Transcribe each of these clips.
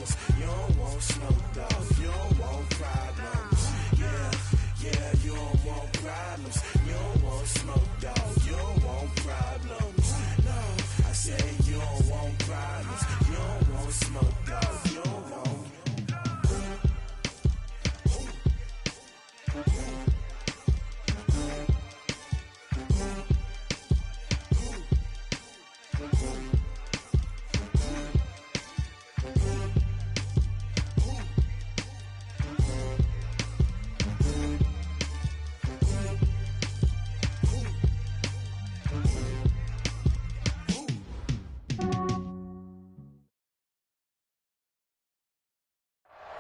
problems. You don't want smoke, though. You don't want problems. Yeah, you don't want problems. You don't want smoke, though. You don't want problems. No, I say you don't want problems. You don't want smoke, though. You don't want.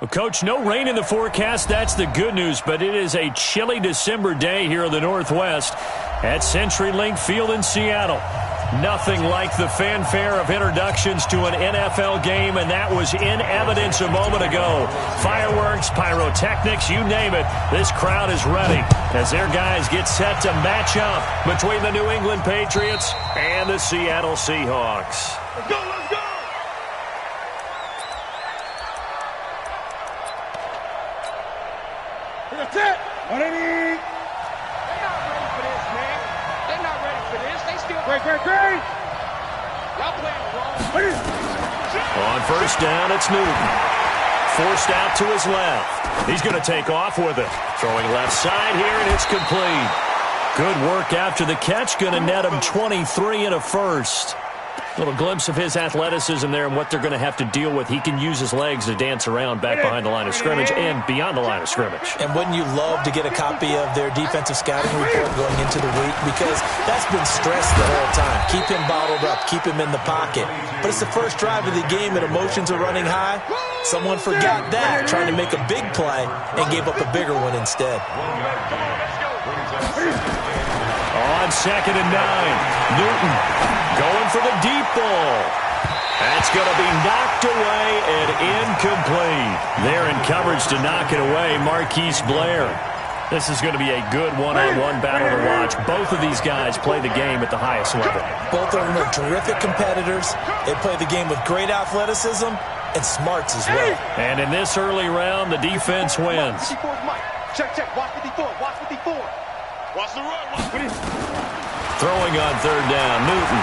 Well, Coach, no rain in the forecast. That's the good news, but it is a chilly December day here in the Northwest at CenturyLink Field in Seattle. Nothing like the fanfare of introductions to an NFL game, and that was in evidence a moment ago. Fireworks, pyrotechnics, you name it. This crowd is ready as their guys get set to match up between the New England Patriots and the Seattle Seahawks. Let's go, let's go! That's it! What do you need? They're not ready for this, man. They're not ready for this. They still... Great! Y'all playing wrong. On first down, it's Newton. Forced out to his left. He's going to take off with it. Throwing left side here, and it's complete. Good work after the catch. Going to net him 23 and a first. Little glimpse of his athleticism there and what they're going to have to deal with. He can use his legs to dance around back behind the line of scrimmage and beyond the line of scrimmage. And wouldn't you love to get a copy of their defensive scouting report going into the week? Because that's been stressed the whole time. Keep him bottled up. Keep him in the pocket. But it's the first drive of the game and emotions are running high. Someone forgot that, trying to make a big play and gave up a bigger one instead. On 2nd and 9, Newton going for the deep ball. That's going to be knocked away and incomplete. They're in coverage to knock it away, Marquise Blair. This is going to be a good one-on-one battle to watch. Both of these guys play the game at the highest level. Both of them are terrific competitors. They play the game with great athleticism and smarts as well. And in this early round, the defense wins. Check. Watch 54. Watch the run. Throwing on 3rd down, Newton.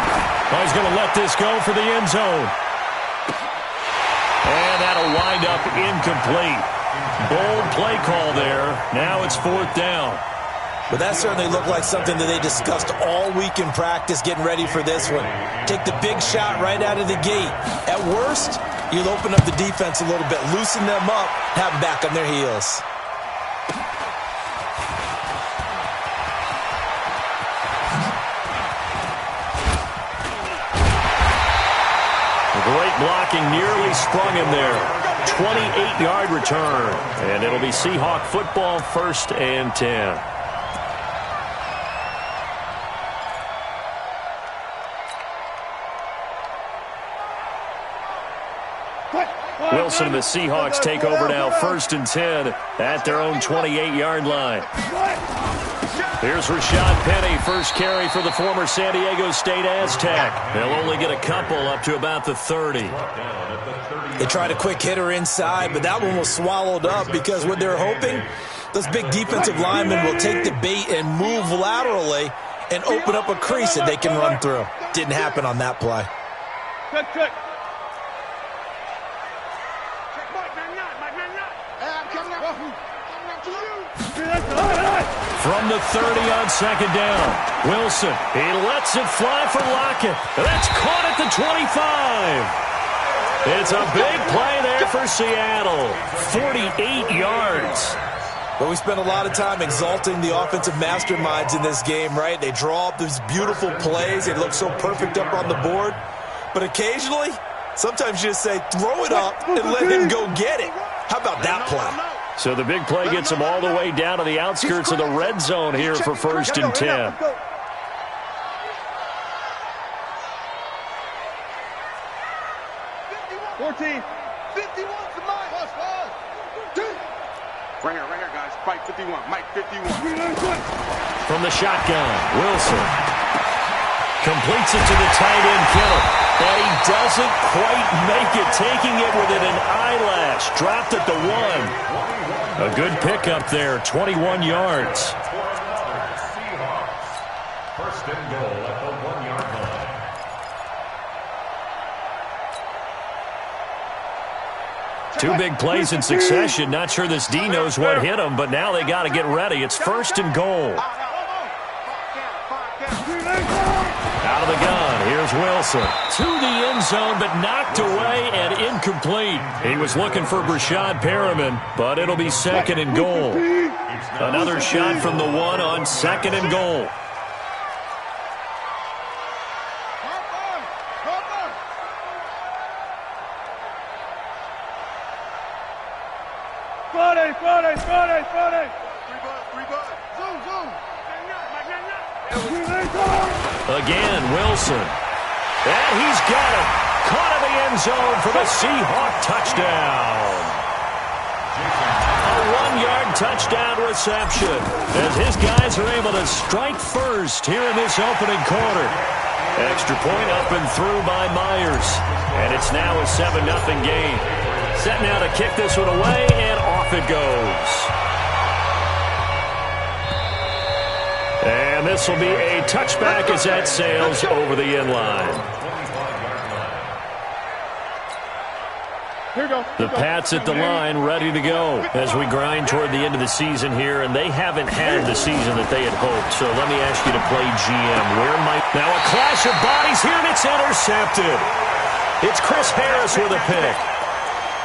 Oh, he's going to let this go for the end zone. And that'll wind up incomplete. Bold play call there. Now it's 4th down. But that certainly looked like something that they discussed all week in practice, getting ready for this one. Take the big shot right out of the gate. At worst, you'll open up the defense a little bit, loosen them up, have them back on their heels. Great blocking, nearly sprung him there. 28-yard return. And it'll be Seahawk football, 1st and 10. Wilson and the Seahawks take over now, 1st and 10 at their own 28-yard line. Here's Rashad Penny, first carry for the former San Diego State Aztec. They'll only get a couple up to about the 30. They tried a quick hitter inside, but that one was swallowed up because what they're hoping, those big defensive linemen will take the bait and move laterally and open up a crease that they can run through. Didn't happen on that play. Good. From the 30 on 2nd down, Wilson, he lets it fly for Lockett. That's caught at the 25. It's a big play there for Seattle. 48 yards. But we spent a lot of time exalting the offensive masterminds in this game, right? They draw up these beautiful plays. They look so perfect up on the board. But occasionally, sometimes you just say, throw it up and let him go get it. How about that play? So the big play gets him all the way down to the outskirts of the red zone here for 1st and 10. 14. 51 to Mike. Right here, guys. Mike 51. Mike 51. From the shotgun, Wilson completes it to the tight end, Kittle. And he doesn't quite make it, taking it within an eyelash. Dropped at the 1. A good pickup there, 21 yards. First and goal at the 1-yard line. Two big plays in succession. Not sure this D knows what hit him, but now they got to get ready. It's first and goal. Out of the gun, here's Wilson. To the end zone, but knocked away and incomplete. He was looking for Brashad Perriman, but it'll be second and goal. Another shot from the 1 on second and goal. Friday. Zoom. Again, Wilson. And he's got it. Caught in the end zone for the Seahawk touchdown. A 1-yard touchdown reception as his guys are able to strike first here in this opening quarter. Extra point up and through by Myers. And it's now a 7-0 game. Set now to kick this one away, and off it goes. And this will be a touchback as that sails over the end line. The Pats at the line, ready to go as we grind toward the end of the season here, and they haven't had the season that they had hoped. So let me ask you to play GM. Now a clash of bodies here, and it's intercepted. It's Chris Harris with a pick.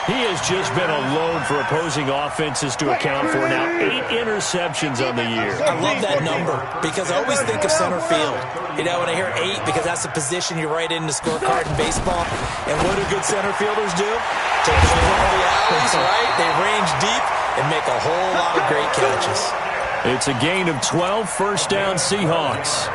He has just been a load for opposing offenses to account for. Now 8 interceptions on the year. I love that number because I always think of center field. You know, when I hear 8, because that's the position you write in the scorecard in baseball. And what do good center fielders do? Take it away all the alleys, right? They range deep and make a whole lot of great catches. It's a gain of 12, first down Seahawks.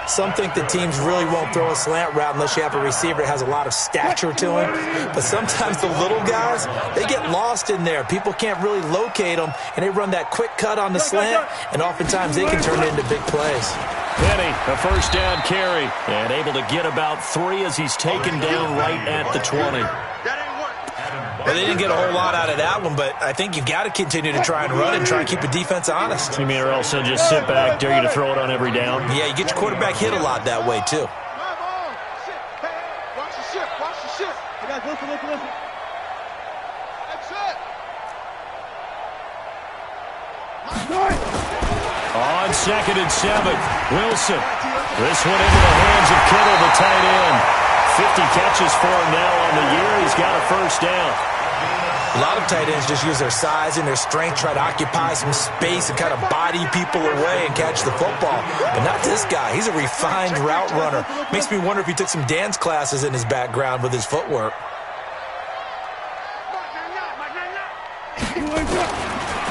Some think that teams really won't throw a slant route unless you have a receiver that has a lot of stature to him. But sometimes the little guys, they get lost in there. People can't really locate them, and they run that quick cut on the slant, and oftentimes they can turn it into big plays. Penny, a first down carry, and able to get about 3 as he's taken down right at the 20. Well, they didn't get a whole lot out of that one, but I think you've got to continue to try and run and try and keep the defense honest. You mean or else they'll just sit back, dare you to throw it on every down? Yeah, you get your quarterback hit a lot that way, too. Watch the ship. Guys, listen. That's it. On second and 7, Wilson. This one into the hands of Kittle, the tight end. 50 catches for him now on the year. He's got a first down. A lot of tight ends just use their size and their strength, try to occupy some space and kind of body people away and catch the football. But not this guy. He's a refined route runner. Makes me wonder if he took some dance classes in his background with his footwork.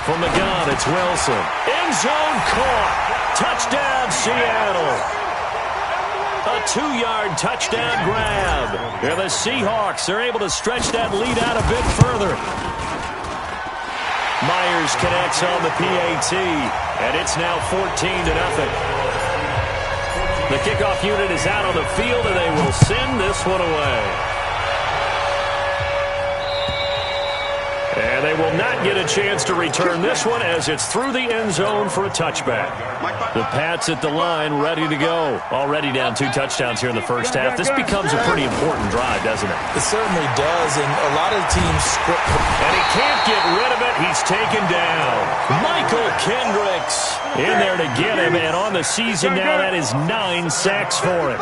From the gun, it's Wilson. End zone caught. Touchdown, Seattle. A 2-yard touchdown grab. And the Seahawks are able to stretch that lead out a bit further. Myers connects on the PAT, and it's now 14-0. The kickoff unit is out on the field, and they will send this one away. And they will not get a chance to return this one as it's through the end zone for a touchback. The Pats at the line, ready to go. Already down 2 touchdowns here in the first half. This becomes a pretty important drive, doesn't it? It certainly does, and a lot of teams script. And he can't get rid of it. He's taken down. Michael Kendricks in there to get him, and on the season now, that is 9 sacks for him.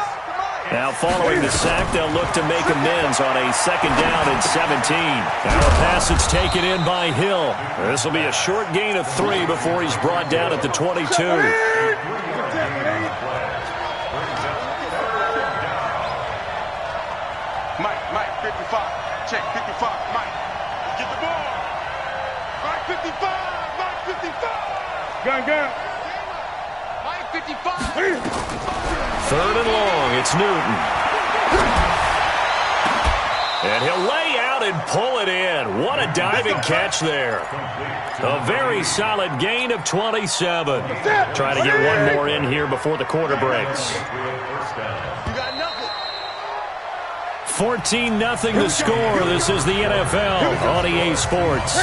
Now, following the sack, they'll look to make amends on a second down and 17. Now a pass that's taken in by Hill. This will be a short gain of 3 before he's brought down at the 22. Mike, 55. Check, 55. Mike, get the ball. Mike, 55. Gun. Mike, 55. Third and long, it's Newton. And he'll lay out and pull it in. What a diving catch there. A very solid gain of 27. Trying to get one more in here before the quarter breaks. You got nothing. 14-0 the score. This is the NFL on EA Sports.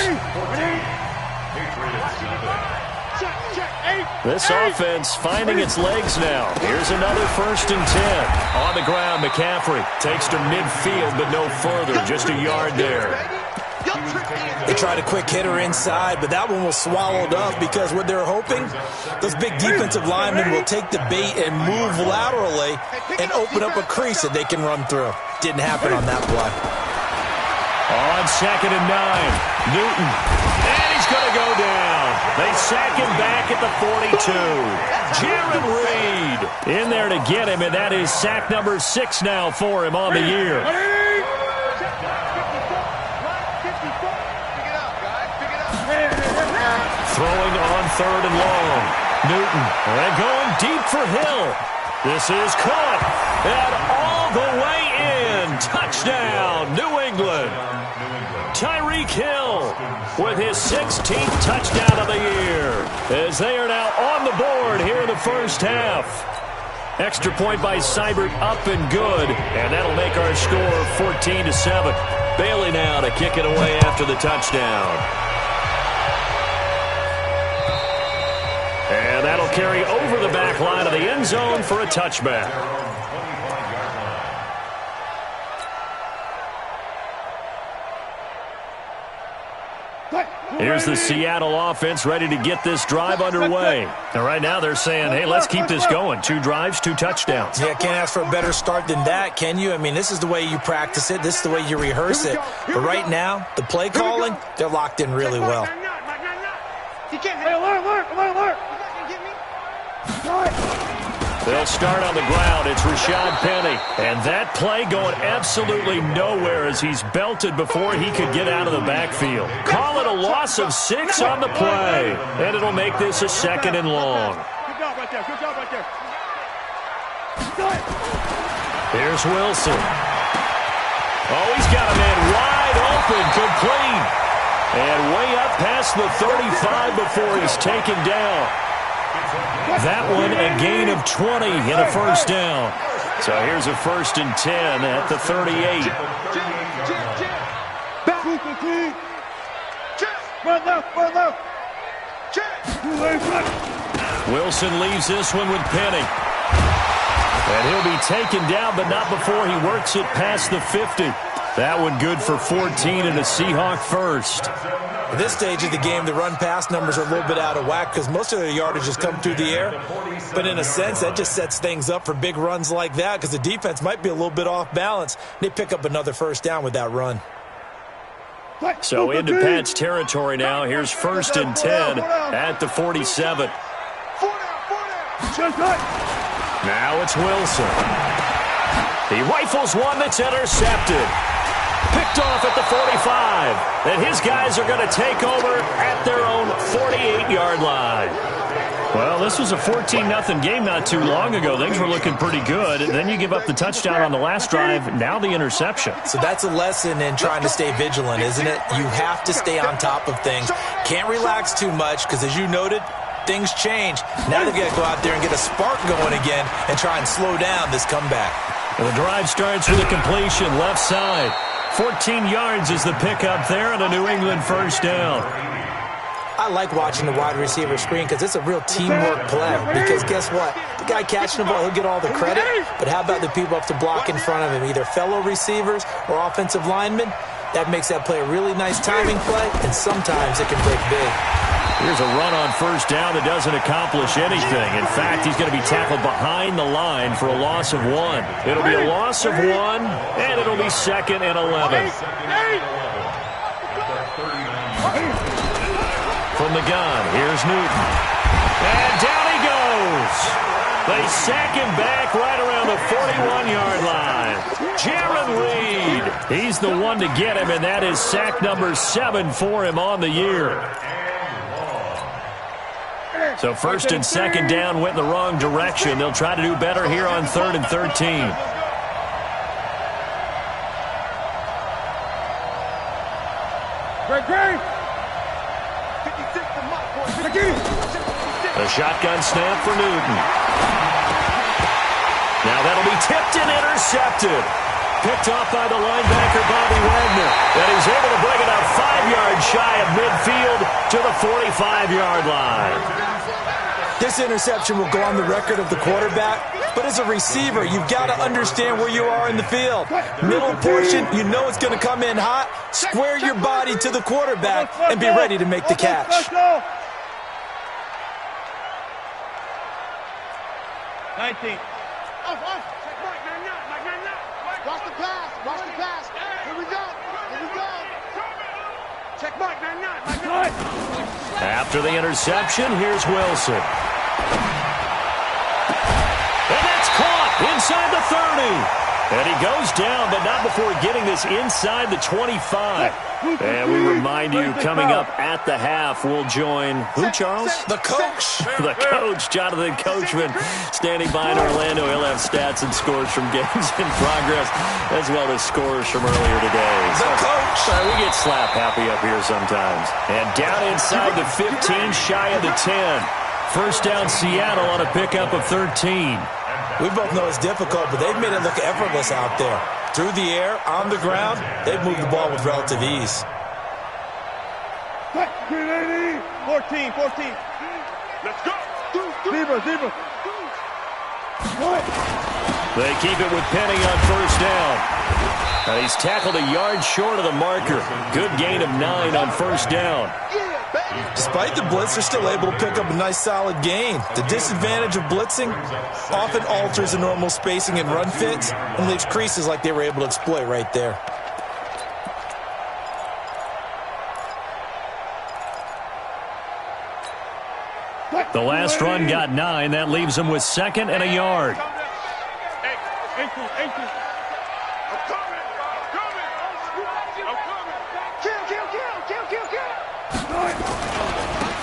This offense finding its legs now. Here's another 1st and 10. On the ground, McCaffrey takes to midfield, but no further. Just a yard there. They tried a quick hitter inside, but that one was swallowed up because what they're hoping, those big defensive linemen will take the bait and move laterally and open up a crease that they can run through. Didn't happen on that play. On 2nd and 9, Newton. And he's going to go down. They sack him back at the 42. Jaron Reed in there to get him, and that is sack number 6 now for him on the year. Throwing on 3rd and long. Newton, and going deep for Hill. This is caught, and all the way in. Touchdown, New England. Tyreek Hill with his 16th touchdown of the year, as they are now on the board here in the first half. Extra point by Seibert, up and good, and that'll make our score 14-7. Bailey now to kick it away after the touchdown. And that'll carry over the back line of the end zone for a touchback. Here's the Seattle offense ready to get this drive underway. And right now they're saying, hey, let's keep this going. 2 drives, 2 touchdowns. Yeah, can't ask for a better start than that, can you? I mean, this is the way you practice it. This is the way you rehearse it. But right now, the play calling, they're locked in really well. They'll start on the ground. It's Rashad Penny. And that play going absolutely nowhere as he's belted before he could get out of the backfield. Call it a loss of 6 on the play. And it'll make this a 2nd and long. Good job right there. Good job right there. Here's Wilson. Oh, he's got a man wide open, complete. And way up past the 35 before he's taken down. That one a gain of 20 and a first down. So here's a 1st and 10 at the 38. Wilson leaves this one with Penny. And he'll be taken down, but not before he works it past the 50. That one good for 14 and a Seahawk first. At this stage of the game, the run-pass numbers are a little bit out of whack because most of their yardage has come through the air. But in a sense, that just sets things up for big runs like that because the defense might be a little bit off balance. They pick up another first down with that run. So into Pat's territory now. Here's 1st and 10 at the 47. Now it's Wilson. He rifles one that's intercepted. Picked off at the 45. And his guys are going to take over at their own 48-yard line. Well, this was a 14-0 game not too long ago. Things were looking pretty good. Then you give up the touchdown on the last drive. Now the interception. So that's a lesson in trying to stay vigilant, isn't it? You have to stay on top of things. Can't relax too much because, as you noted, things change. Now they've got to go out there and get a spark going again and try and slow down this comeback. And the drive starts with a completion left side. 14 yards is the pickup there and a New England first down. I like watching the wide receiver screen because it's a real teamwork play. Because guess what? The guy catching the ball, he'll get all the credit. But how about the people up to block in front of him, either fellow receivers or offensive linemen? That makes that play a really nice timing play, and sometimes it can break big. Here's a run on first down that doesn't accomplish anything. In fact, he's going to be tackled behind the line for a loss of 1. It'll be a loss of 1, and it'll be 2nd and 11. From the gun, here's Newton. And down he goes. They sack him back right around the 41-yard line. Jaron Reed, he's the one to get him, and that is sack number 7 for him on the year. So 1st and 2nd down went in the wrong direction. They'll try to do better here on 3rd and 13. A shotgun snap for Newton. Now that'll be tipped and intercepted. picked off by the linebacker, Bobby Wagner. And he's able to bring it up 5 yards shy of midfield to the 45-yard line. This interception will go on the record of the quarterback, but as a receiver, you've got to understand where you are in the field. Middle portion, you know it's going to come in hot. Square your body to the quarterback and be ready to make the catch. Watch the pass. Watch the pass. Here we go. Here we go. Check Mike, 9-9. After the interception, here's Wilson. And that's caught inside the 30. And he goes down, but not before getting this inside the 25. And we remind you, coming up at the half, we'll join who, Charles? The coach. The coach, Jonathan Coachman, standing by in Orlando. He'll have stats and scores from games in progress, as well as scores from earlier today. The coach. We get slap happy up here sometimes. And down inside the 15, shy of the 10. First down, Seattle on a pickup of 13. We both know it's difficult, but they've made it look effortless out there. Through the air, on the ground, they've moved the ball with relative ease. 14. Let's go. Zebra. They keep it with Penny on first down. And he's tackled a yard short of the marker. Good gain of 9 on first down. Despite the blitz, they're still able to pick up a nice solid gain. The disadvantage of blitzing often alters the normal spacing and run fits and leaves creases like they were able to exploit right there. The last run got 9. That leaves them with 2nd and a yard.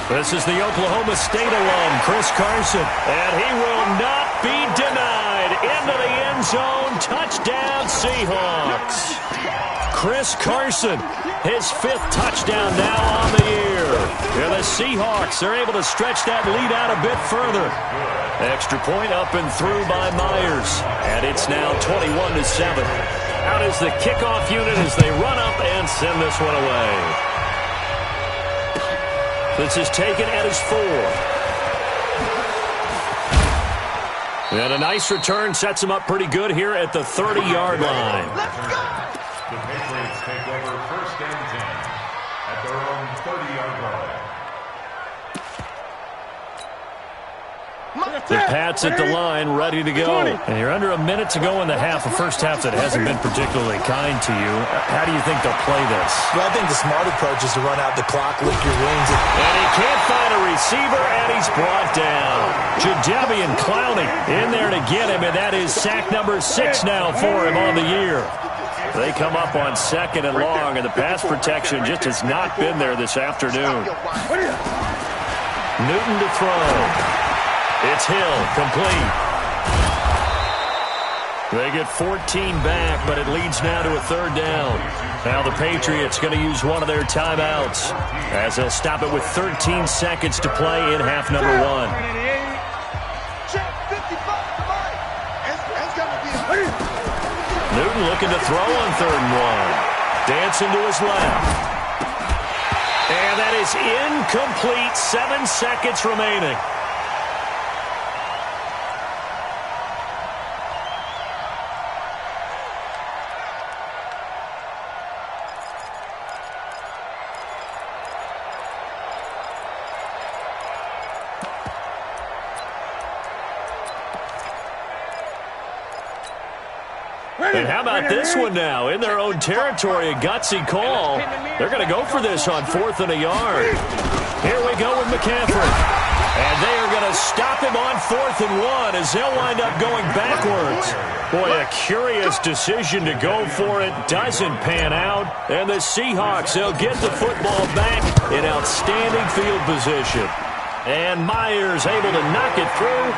This is the Oklahoma State alum, Chris Carson, and he will not be denied. Into the end zone, touchdown Seahawks. Chris Carson, his 5th touchdown now on the year. And the Seahawks are able to stretch that lead out a bit further. Extra point up and through by Myers, and it's now 21-7. Out is the kickoff unit as they run up and send this one away. This is taken at his 4. And a nice return sets him up pretty good here at the 30-yard line. The Patriots take over first and 10 at their own 30-yard line. The Pats at the line, ready to go. And you're under a minute to go in the half, a first half that hasn't been particularly kind to you. How do you think they'll play this? Well, I think the smart approach is to run out the clock, lick your wings. And he can't find a receiver, and he's brought down. Jadeveon Clowney in there to get him, and that is sack number 6 now for him on the year. They come up on 2nd and long, and the pass protection just has not been there this afternoon. Newton to throw. It's Hill, complete. They get 14 back, but it leads now to a 3rd down. Now the Patriots going to use one of their timeouts as they'll stop it with 13 seconds to play in half number 1. Newton looking to throw on 3rd and 1. Dancing to his left. And that is incomplete. 7 seconds remaining. And how about this one now? In their own territory, a gutsy call. They're going to go for this on 4th and a yard. Here we go with McCaffrey. And they are going to stop him on 4th and 1 as they'll wind up going backwards. Boy, a curious decision to go for it. Doesn't pan out. And the Seahawks, they'll get the football back in outstanding field position. And Myers able to knock it through.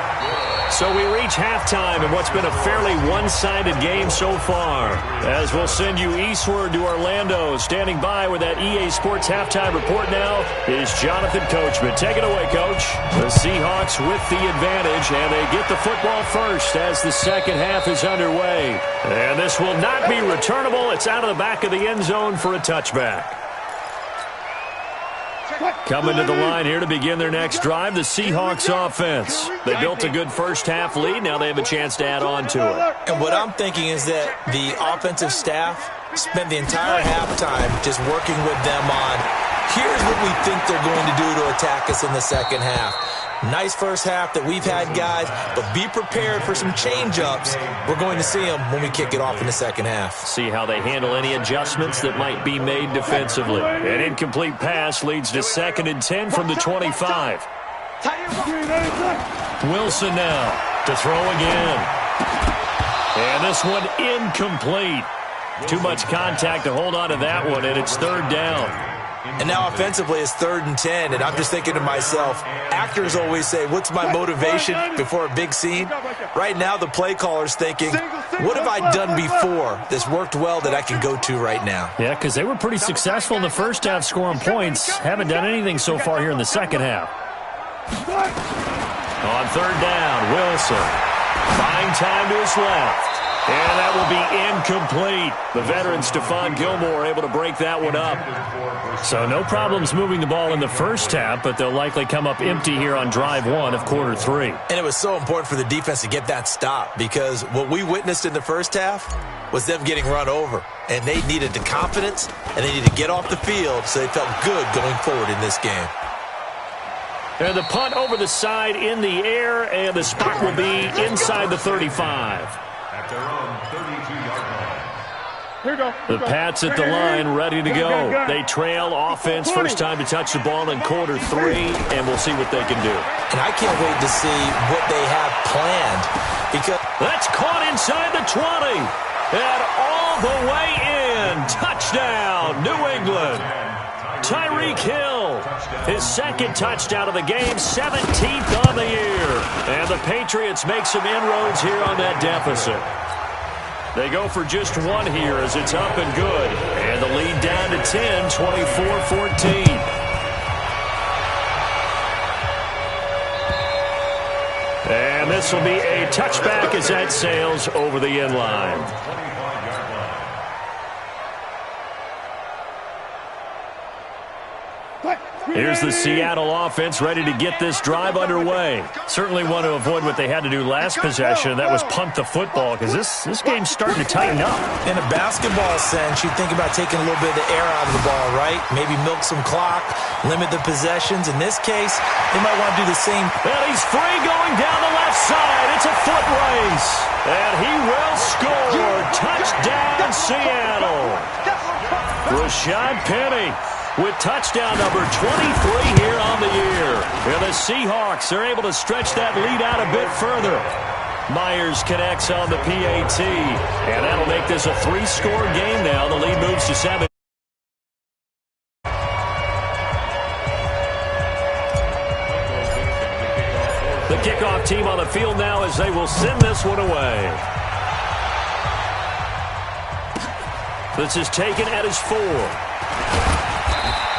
So we reach halftime in what's been a fairly one-sided game so far. As we'll send you eastward to Orlando. Standing by with that EA Sports halftime report now is Jonathan Coachman. Take it away, Coach. The Seahawks with the advantage, and they get the football first as the second half is underway. And this will not be returnable. It's out of the back of the end zone for a touchback. Coming to the line here to begin their next drive, the Seahawks offense. They built a good first-half lead. Now they have a chance to add on to it. And what I'm thinking is that the offensive staff spent the entire halftime just working with them on, here's what we think they're going to do to attack us in the second half. Nice first half that we've had, guys, but be prepared for some change-ups. We're going to see them when we kick it off in the second half. See how they handle any adjustments that might be made defensively. An incomplete pass leads to 2nd and 10 from the 25. Wilson now to throw again. And this one incomplete. Too much contact to hold on to that one, and it's 3rd down. And now offensively it's 3rd and 10, and I'm just thinking to myself, actors always say, what's my motivation before a big scene? Right now the play caller's thinking, what have I done before that's worked well that I can go to right now? Yeah, because they were pretty successful in the first half scoring points. Haven't done anything so far here in the second half. On 3rd down, Wilson. Buying time to his left. And that will be incomplete. The veteran Stephon Gilmore able to break that one up. So no problems moving the ball in the first half, but they'll likely come up empty here on drive 1 of quarter 3. And it was so important for the defense to get that stop, because what we witnessed in the first half was them getting run over. And they needed the confidence, and they needed to get off the field so they felt good going forward in this game. And the punt over the side in the air, and the spot will be inside the 35. At their own 32-yard line. Here we go. The Pats at the line, ready to go. They trail offense, first time to touch the ball in quarter 3, and we'll see what they can do. And I can't wait to see what they have planned, because that's caught inside the 20, and all the way in. Touchdown, New England. Tyreek Hill, his 2nd touchdown of the game, 17th on the year. And the Patriots make some inroads here on that deficit. They go for just 1 here as it's up and good. And the lead down to 10, 24-14. And this will be a touchback as that sails over the end line. Here's the Seattle offense ready to get this drive underway. Certainly want to avoid what they had to do last possession, and that was punt the football, because this game's starting to tighten up. In a basketball sense, you think about taking a little bit of the air out of the ball, right? Maybe milk some clock, limit the possessions. In this case, they might want to do the same. And he's free going down the left side. It's a foot race. And he will score. Touchdown, Seattle. Rashad Penny with touchdown number 23 here on the year. And the Seahawks are able to stretch that lead out a bit further. Myers connects on the PAT. And that'll make this a 3-score game now. The lead moves to 7. The kickoff team on the field now as they will send this one away. This is taken at his 4.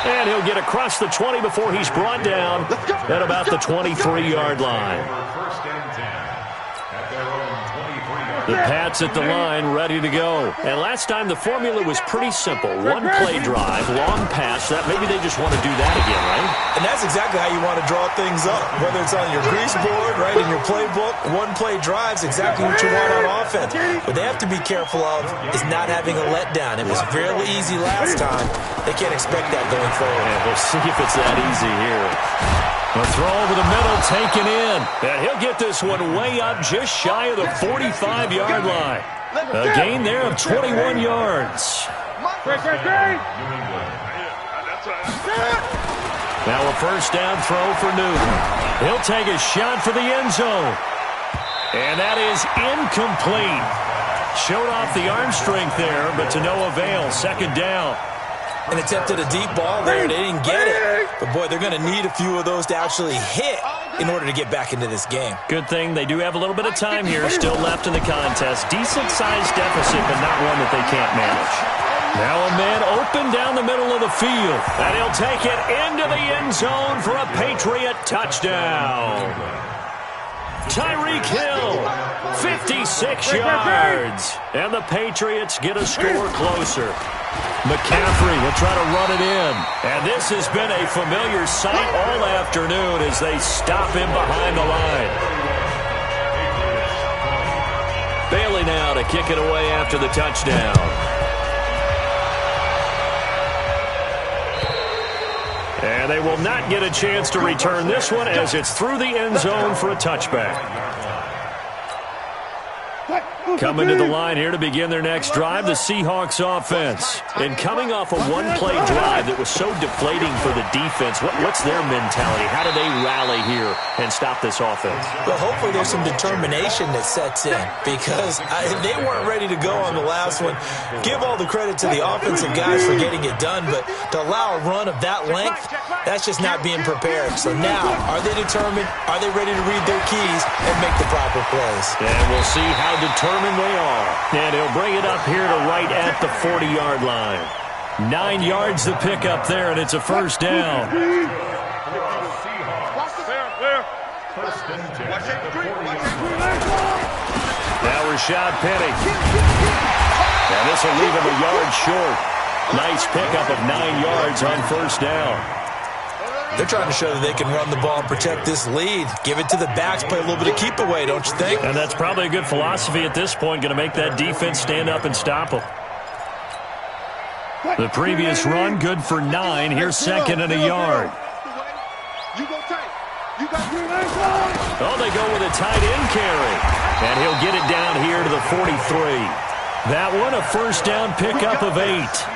And he'll get across the 20 before he's brought down at about the 23-yard line. First and 10 at their own 23-yard line. The Pats at the line, ready to go. And last time the formula was pretty simple. 1 play drive, long pass. That maybe they just want to do that again, right? And that's exactly how you want to draw things up. Whether it's on your grease board, right, in your playbook, 1 play drive's exactly what you want on offense. What they have to be careful of is not having a letdown. It was fairly easy last time. They can't expect that going forward. And we'll see if it's that easy here. A throw over the middle, taken in. And he'll get this one way up just shy of the 45-yard line. A gain there of 21 yards. Now a first down throw for Newton. He'll take a shot for the end zone. And that is incomplete. Showed off the arm strength there, but to no avail. Second down. and attempted a deep ball there. They didn't get it. But, boy, they're going to need a few of those to actually hit in order to get back into this game. Good thing they do have a little bit of time here still left in the contest. Decent-sized deficit, but not one that they can't manage. Now a man open down the middle of the field. And he'll take it into the end zone for a Patriot touchdown. Tyreek Hill, 56 yards. And the Patriots get a score closer. McCaffrey will try to run it in. And this has been a familiar sight all afternoon as they stop him behind the line. Bailey now to kick it away after the touchdown. And they will not get a chance to return this one as it's through the end zone for a touchback. Coming to the line here to begin their next drive, the Seahawks offense. And coming off a one-play drive that was so deflating for the defense, what's their mentality? How do they rally here and stop this offense? Well, hopefully there's some determination that sets in because they weren't ready to go on the last one. Give all the credit to the offensive guys for getting it done, but to allow a run of that length, that's just not being prepared. So now, are they determined? Are they ready to read their keys and make the proper plays? And we'll see how determined they are. And he'll bring it up here to right at the 40-yard line. 9 yards to pick up there, and it's a first down. Now Rashad Penny. And this will leave him a yard short. Nice pickup of 9 yards on first down. They're trying to show that they can run the ball and protect this lead. Give it to the backs, play a little bit of keep away, don't you think? And that's probably a good philosophy at this point, going to make that defense stand up and stop them. The previous run, good for 9. Here's second and a yard. Oh, they go with a tight end carry. And he'll get it down here to the 43. That one, a first down pickup of 8.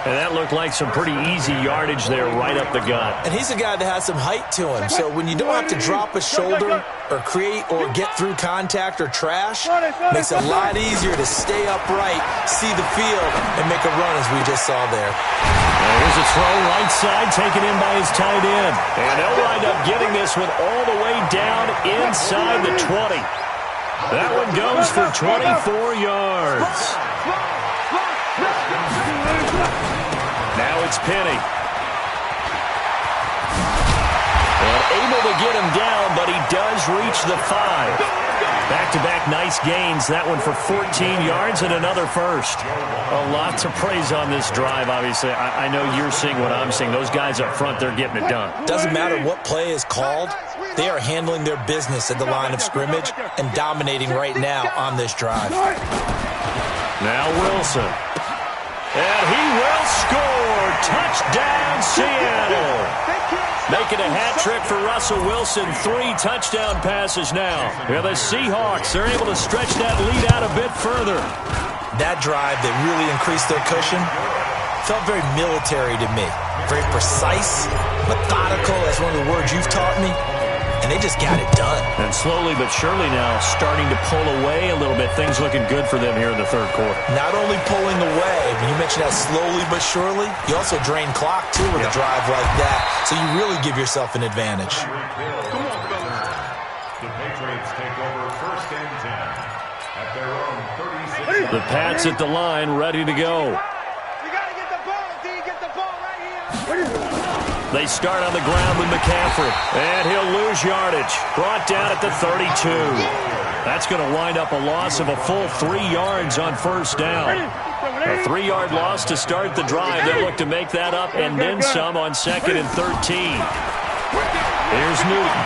And that looked like some pretty easy yardage there right up the gut. And he's a guy that has some height to him. So when you don't have to drop a shoulder or create or get through contact or trash, it makes it a lot easier to stay upright, see the field, and make a run as we just saw there. And here's a throw right side taken in by his tight end. And they'll wind up getting this one all the way down inside the 20. That one goes for 24 yards. Now it's Penny. And able to get him down, but he does reach the 5. Back-to-back nice gains. That one for 14 yards and another first. A lot to praise on this drive, obviously. I know you're seeing what I'm seeing. Those guys up front, they're getting it done. Doesn't matter what play is called. They are handling their business at the line of scrimmage and dominating right now on this drive. Now Wilson. And he will score. Touchdown, Seattle. Making a hat trick for Russell Wilson. 3 touchdown passes now. Yeah, the Seahawks, they're able to stretch that lead out a bit further. That drive that really increased their cushion felt very military to me. Very precise, methodical. That's one of the words you've taught me. And they just got it done. And slowly but surely now starting to pull away a little bit. Things looking good for them here in the third quarter. Not only pulling away, but you mentioned that slowly but surely. You also drain clock, too, with a drive like that. So you really give yourself an advantage. Come on, fellas. The Patriots take over first and 10 at their own 36. The Pats at the line, ready to go. You got to get the ball, D. Get the ball right here. They start on the ground with McCaffrey. And he'll lose yardage. Brought down at the 32. That's going to wind up a loss of a full 3 yards on first down. A 3-yard loss to start the drive. They'll look to make that up and then some on second and 13. Here's Newton.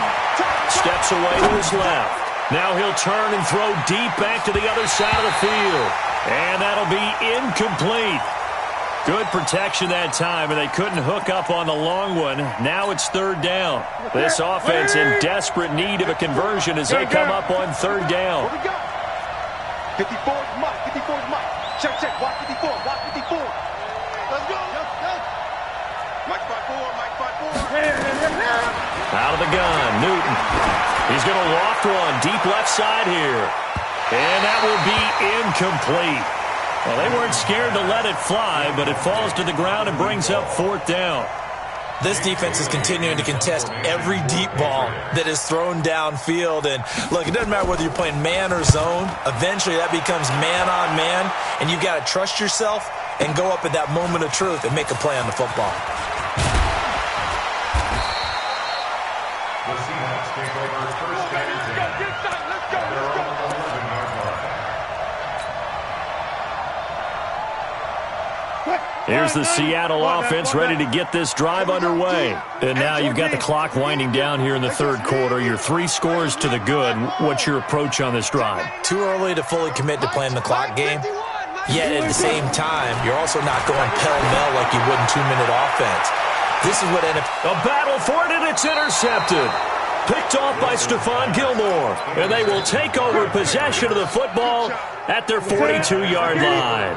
Steps away to his left. Now he'll turn and throw deep back to the other side of the field. And that'll be incomplete. Good protection that time, and they couldn't hook up on the long one. Now it's third down. This offense in desperate need of a conversion as they come up on third down. 54 is Mike. 54 is Mike. Check, check. Watch 54. Watch 54. Let's go. Mike 5-4. Mike 5-4. Out of the gun, Newton. He's going to loft one deep left side here. And that will be incomplete. Well, they weren't scared to let it fly, but it falls to the ground and brings up 4th down. This defense is continuing to contest every deep ball that is thrown downfield. And, look, it doesn't matter whether you're playing man or zone. Eventually, that becomes man on man, and you've got to trust yourself and go up at that moment of truth and make a play on the football. The Seahawks take over first and 10. Let's go. Their own 11-yard line. Here's the Seattle offense ready to get this drive underway. And now you've got the clock winding down here in the 3rd quarter. You're 3 scores to the good. What's your approach on this drive? Too early to fully commit to playing the clock game. Yet at the same time, you're also not going pell-mell like you would in 2-minute offense. This is what ended up... A battle for it, and it's intercepted. Picked off by Stephon Gilmore. And they will take over possession of the football at their 42-yard line.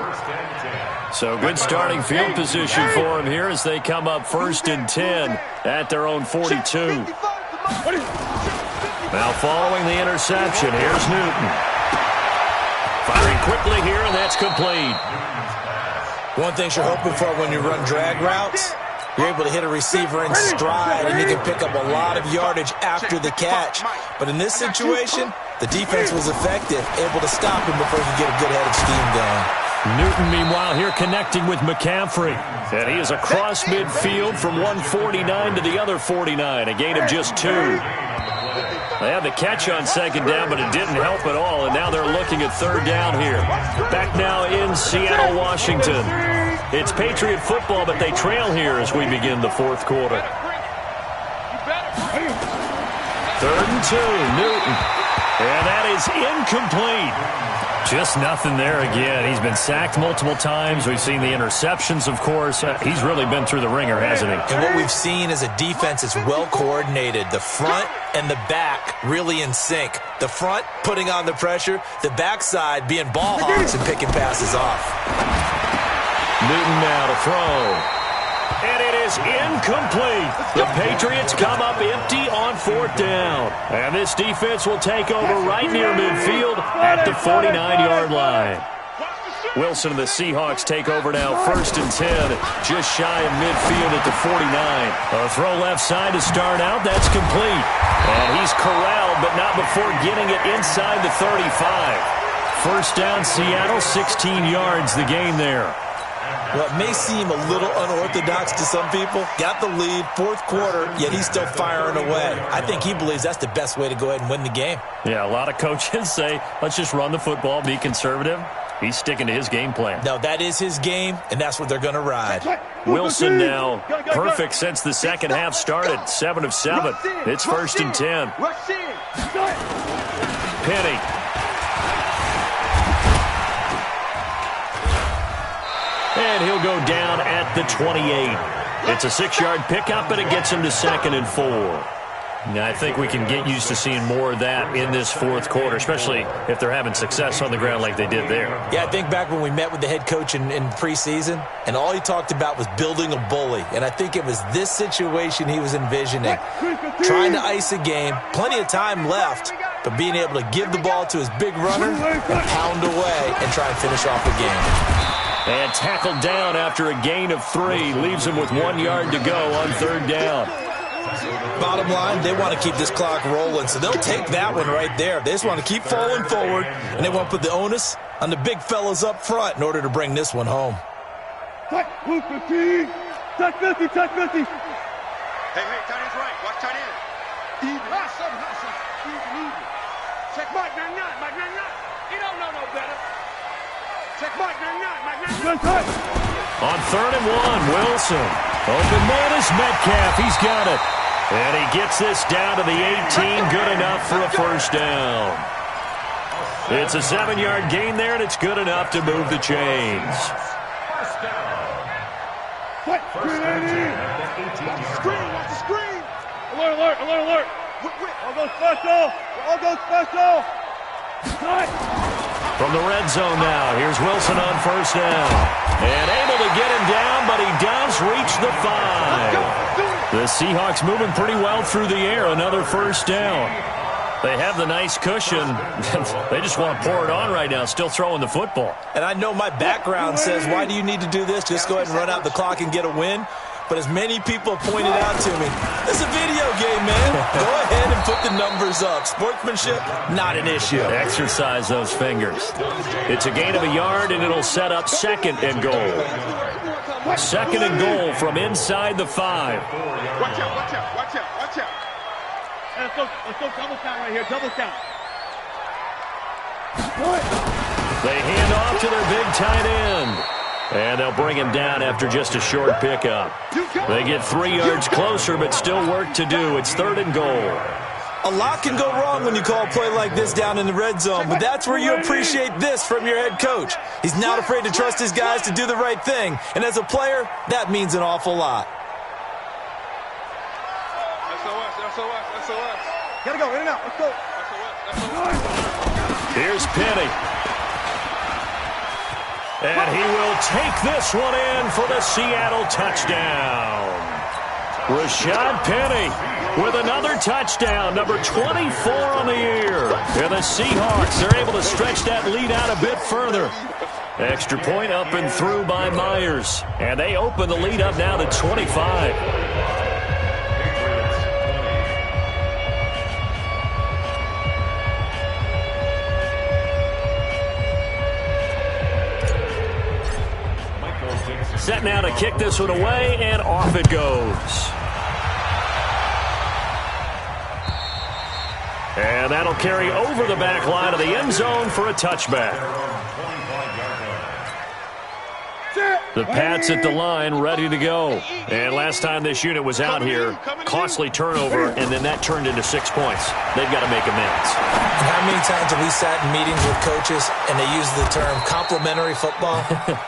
So good starting field position for them here as they come up 1st and 10 at their own 42. Now following the interception, here's Newton. Firing quickly here, and that's complete. One thing you're hoping for when you run drag routes, you're able to hit a receiver in stride, and you can pick up a lot of yardage after the catch. But in this situation, the defense was effective, able to stop him before he could get a good head of steam going. Newton, meanwhile, here connecting with McCaffrey. And he is across midfield from one 49 to the other 49, a gain of just 2. They had the catch on 2nd down, but it didn't help at all, and now they're looking at 3rd down here. Back now in Seattle, Washington. It's Patriot football, but they trail here as we begin the 4th quarter. 3rd and 2, Newton. And that is incomplete. Just nothing there again. He's been sacked multiple times. We've seen the interceptions, of course. He's really been through the ringer, hasn't he? And what we've seen is a defense that's well coordinated. The front and the back really in sync. The front putting on the pressure. The backside being ball hawks and picking passes off. Newton now to throw. And it is incomplete. The Patriots come up empty on 4th down. And this defense will take over right near midfield at the 49-yard line. Wilson and the Seahawks take over now 1st and 10, just shy of midfield at the 49. A throw left side to start out. That's complete. And he's corralled, but not before getting it inside the 35. 1st down, Seattle, 16 yards the gain there. Well, it may seem a little unorthodox to some people. Got the lead, 4th quarter, yet he's still firing away. I think he believes that's the best way to go ahead and win the game. Yeah, a lot of coaches say, let's just run the football, be conservative. He's sticking to his game plan. No, that is his game, and that's what they're going to ride. Wilson now perfect since the 2nd half started. 7 of 7. It's 1st and 10. Penny. And he'll go down at the 28. It's a 6-yard pickup, but it gets him to 2nd and 4. Now, I think we can get used to seeing more of that in this 4th quarter, especially if they're having success on the ground like they did there. Yeah, I think back when we met with the head coach in preseason, and all he talked about was building a bully. And I think it was this situation he was envisioning. Trying to ice a game, plenty of time left, but being able to give the ball to his big runner and pound away and try and finish off the game. And tackled down after a gain of 3. Leaves him with 1 yard to go on 3rd down. Bottom line, they want to keep this clock rolling, so they'll take that one right there. They just want to keep falling forward, and they want to put the onus on the big fellas up front in order to bring this one home. Touch 50. Touch 50. Touch 50. Hey, tight end's right. Watch tight end. Even. Even. Check Mike 99. Mike 99. He don't know no better. Check Mike 99. Mike 99. On 3rd and 1, Wilson. Open man is Metcalf. He's got it. And he gets this down to the 18. Good enough for a 1st down. It's a 7-yard gain there, and it's good enough to move the chains. 1st down. What? First and 10 at the 18-yard line. Watch the screen. Alert. All goes special. All goes special. Cut. From the red zone now, here's Wilson on 1st down. And able to get him down, but he does reach the 5. The Seahawks moving pretty well through the air. Another 1st down. They have the nice cushion. They just want to pour it on right now, still throwing the football. And I know my background says, why do you need to do this? Just go ahead and run out the clock and get a win. But as many people pointed out to me, it's a video game, man. Go ahead and put the numbers up. Sportsmanship, not an issue. Exercise those fingers. It's a gain of a yard, and it'll set up 2nd and goal. 2nd and goal from inside the 5. Watch out, watch out, watch out, watch out. Let's go double count right here, double count. They hand off to their big tight end. And they'll bring him down after just a short pickup. They get 3 yards closer, but still work to do. It's 3rd and goal. A lot can go wrong when you call a play like this down in the red zone, but that's where you appreciate this from your head coach. He's not afraid to trust his guys to do the right thing, and as a player, that means an awful lot. SOS. Gotta go, in and out, let's go. SOS. Here's Penny. And he will take this one in for the Seattle touchdown. Rashad Penny with another touchdown, number 24 on the year. And the Seahawks, they're able to stretch that lead out a bit further. Extra point up and through by Myers. And they open the lead up now to 25. Set now to kick this one away, and off it goes. And that'll carry over the back line of the end zone for a touchback. The Pats at the line, ready to go. And last time this unit was out here, costly turnover, and then that turned into 6 points. They've got to make amends. And how many times have we sat in meetings with coaches and they use the term complementary football?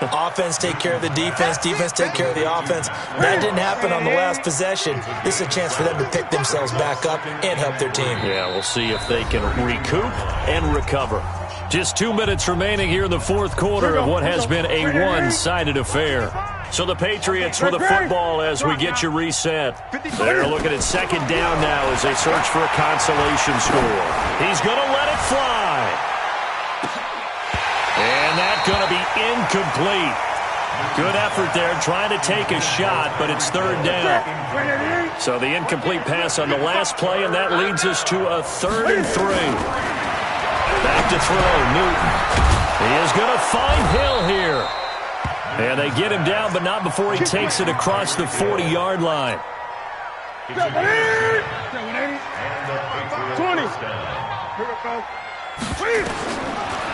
Offense take care of the defense, defense take care of the offense. That didn't happen on the last possession. This is a chance for them to pick themselves back up and help their team. Yeah, we'll see if they can recoup and recover. Just 2 minutes remaining here in the 4th quarter of what has been a one-sided affair. So the Patriots with a football as we get you reset. They're looking at 2nd down now as they search for a consolation score. He's going to let it fly. And that's going to be incomplete. Good effort there trying to take a shot, but it's 3rd down. So the incomplete pass on the last play, and that leads us to a 3rd and 3. Back to throw, Newton. He is going to find Hill here. And they get him down, but not before he takes it across the 40-yard line. 20.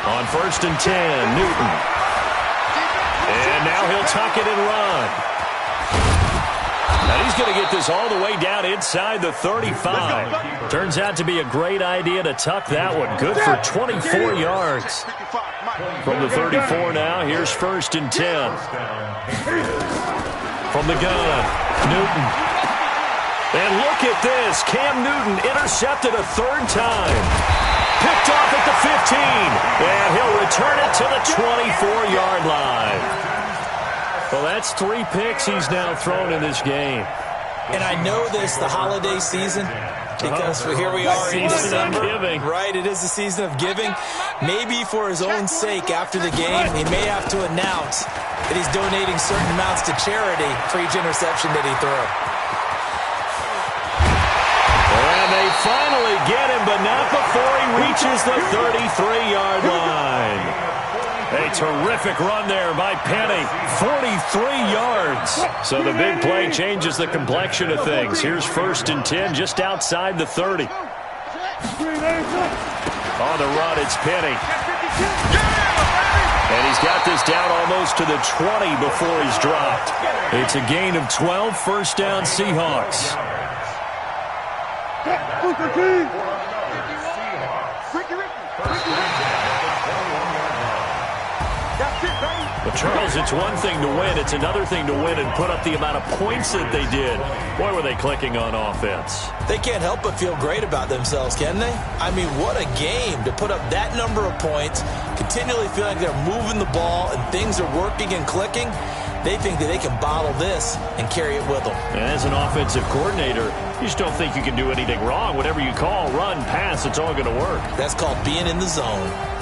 On 1st and 10, Newton. And now he'll tuck it and run. Now he's going to get this all the way down inside the 35. Turns out to be a great idea to tuck that one. Good for 24 yards. From the 34 now, here's 1st and 10. From the gun, Newton. And look at this. Cam Newton intercepted a 3rd time. Picked off at the 15. And he'll return it to the 24-yard line. Well, that's 3 picks he's now thrown in this game. And I know this, the holiday season, because here we are in December. Giving. Right, it is the season of giving. Maybe for his own sake after the game, he may have to announce that he's donating certain amounts to charity for each interception that he throws. And they finally get him, but not before he reaches the 33-yard line. A terrific run there by Penny. 43 yards. So the big play changes the complexion of things. Here's 1st and 10 just outside the 30. On the run, it's Penny. And he's got this down almost to the 20 before he's dropped. It's a gain of 12, 1st down Seahawks. Well, Charles, it's one thing to win. It's another thing to win and put up the amount of points that they did. Boy, were they clicking on offense. They can't help but feel great about themselves, can they? I mean, what a game to put up that number of points, continually feeling like they're moving the ball and things are working and clicking. They think that they can bottle this and carry it with them. And as an offensive coordinator, you just don't think you can do anything wrong. Whatever you call, run, pass, it's all going to work. That's called being in the zone.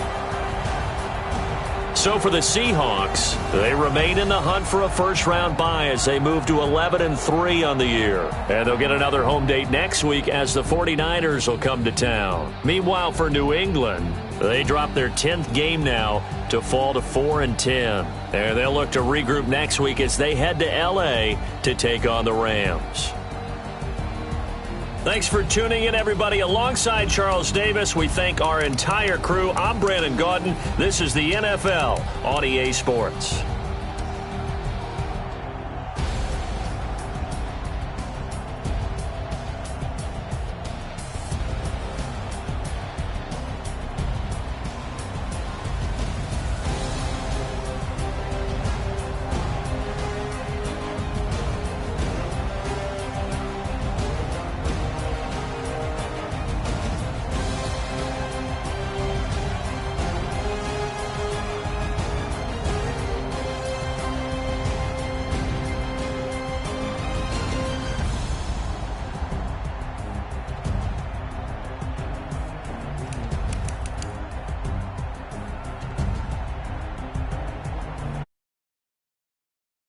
So for the Seahawks, they remain in the hunt for a first-round bye as they move to 11-3 on the year. And they'll get another home date next week as the 49ers will come to town. Meanwhile, for New England, they drop their 10th game now to fall to 4-10. And they'll look to regroup next week as they head to L.A. to take on the Rams. Thanks for tuning in, everybody. Alongside Charles Davis, we thank our entire crew. I'm Brandon Gaudin. This is the NFL on EA Sports.